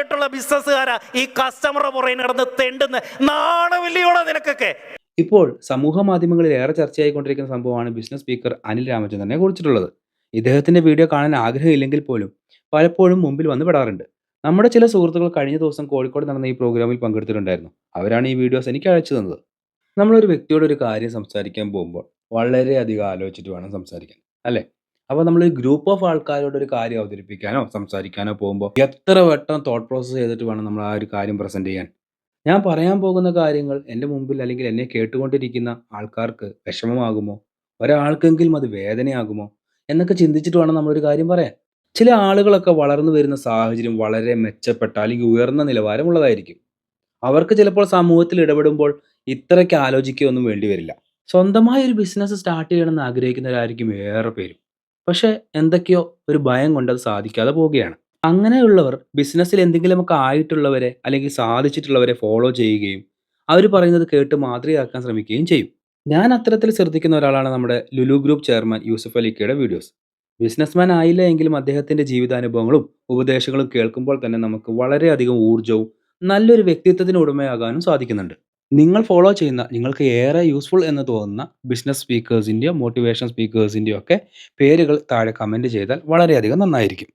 വർഷങ്ങളായിട്ടുള്ള ബിസിനസ്സുകാരാ ഈ കസ്റ്റമറുടെ പുറകെ നടന്ന് തെണ്ടുന്ന നാണമില്ലയോടെ നിനക്കൊക്കെ. ഇപ്പോൾ സമൂഹ മാധ്യമങ്ങളിൽ ഏറെ ചർച്ചയായിക്കൊണ്ടിരിക്കുന്ന സംഭവമാണ് ബിസിനസ് സ്പീക്കർ അനിൽ രാമചന്ദ്രനെ കുറിച്ചിട്ടുള്ളത്. ഇദ്ദേഹത്തിന്റെ വീഡിയോ കാണാൻ ആഗ്രഹമില്ലെങ്കിൽ പോലും പലപ്പോഴും മുമ്പിൽ വന്ന് പെടാറുണ്ട്. നമ്മുടെ ചില സുഹൃത്തുക്കൾ കഴിഞ്ഞ ദിവസം കോഴിക്കോട് നടന്ന ഈ പ്രോഗ്രാമിൽ പങ്കെടുത്തിട്ടുണ്ടായിരുന്നു. അവരാണ് ഈ വീഡിയോസ് എനിക്ക് അയച്ചു തന്നത്. നമ്മളൊരു വ്യക്തിയോട് ഒരു കാര്യം സംസാരിക്കാൻ പോകുമ്പോൾ വളരെയധികം ആലോചിച്ചിട്ട് വേണം സംസാരിക്കാൻ, അല്ലേ? അപ്പോൾ നമ്മളൊരു ഗ്രൂപ്പ് ഓഫ് ആൾക്കാരോട് ഒരു കാര്യം അവതരിപ്പിക്കാനോ സംസാരിക്കാനോ പോകുമ്പോൾ എത്ര വട്ടം തോട്ട് പ്രോസസ്സ് ചെയ്തിട്ട് വേണം നമ്മൾ ആ ഒരു കാര്യം പ്രസന്റ് ചെയ്യാൻ. ഞാൻ പറയാൻ പോകുന്ന കാര്യങ്ങൾ എൻ്റെ മുമ്പിൽ അല്ലെങ്കിൽ എന്നെ കേട്ടുകൊണ്ടിരിക്കുന്ന ആൾക്കാർക്ക് വിഷമമാകുമോ? ഒരാൾക്കെങ്കിലും അത് വേദനയാകുമോ? എന്നൊക്കെ ചിന്തിച്ചിട്ട് വേണം നമ്മളൊരു കാര്യം പറയാൻ. ചില ആളുകളൊക്കെ വളർന്നു വരുന്ന സാഹചര്യം വളരെ മെച്ചപ്പെട്ട അല്ലെങ്കിൽ ഉയർന്ന നിലവാരമുള്ളതായിരിക്കും. അവർക്ക് ചിലപ്പോൾ സമൂഹത്തിൽ ഇടപെടുമ്പോൾ ഇത്രയ്ക്ക് ആലോചിക്കുകയൊന്നും വേണ്ടി വരില്ല. സ്വന്തമായി ഒരു ബിസിനസ് സ്റ്റാർട്ട് ചെയ്യണമെന്ന് ആഗ്രഹിക്കുന്നവരായിരിക്കും ഏറെ പേരും. പക്ഷേ എന്തൊക്കെയോ ഒരു ഭയം കൊണ്ട് അത് സാധിക്കാതെ പോവുകയാണ്. അങ്ങനെയുള്ളവർ ബിസിനസ്സിൽ എന്തെങ്കിലുമൊക്കെ ആയിട്ടുള്ളവരെ അല്ലെങ്കിൽ സാധിച്ചിട്ടുള്ളവരെ ഫോളോ ചെയ്യുകയും അവർ പറയുന്നത് കേട്ട് മാതൃകയാക്കാൻ ശ്രമിക്കുകയും ചെയ്യും. ഞാൻ അത്തരത്തിൽ ശ്രദ്ധിക്കുന്ന ഒരാളാണ് നമ്മുടെ ലുലു ഗ്രൂപ്പ് ചെയർമാൻ യൂസഫ് അലിക്കയുടെ വീഡിയോസ്. ബിസിനസ്മാൻ ആയില്ല എങ്കിലും അദ്ദേഹത്തിന്റെ ജീവിതാനുഭവങ്ങളും ഉപദേശങ്ങളും കേൾക്കുമ്പോൾ തന്നെ നമുക്ക് വളരെയധികം ഊർജ്ജവും നല്ലൊരു വ്യക്തിത്വത്തിന് ഉടമയാകാനും സാധിക്കുന്നുണ്ട്. നിങ്ങൾ ഫോളോ ചെയ്യുന്ന നിങ്ങൾക്ക് ഏറെ യൂസ്ഫുൾ എന്ന് തോന്നുന്ന ബിസിനസ് സ്പീക്കേഴ്സിൻ്റെയോ മോട്ടിവേഷൻ സ്പീക്കേഴ്സിൻ്റെയോ ഒക്കെ പേരുകൾ താഴെ കമൻറ്റ് ചെയ്താൽ വളരെയധികം നന്നായിരിക്കും.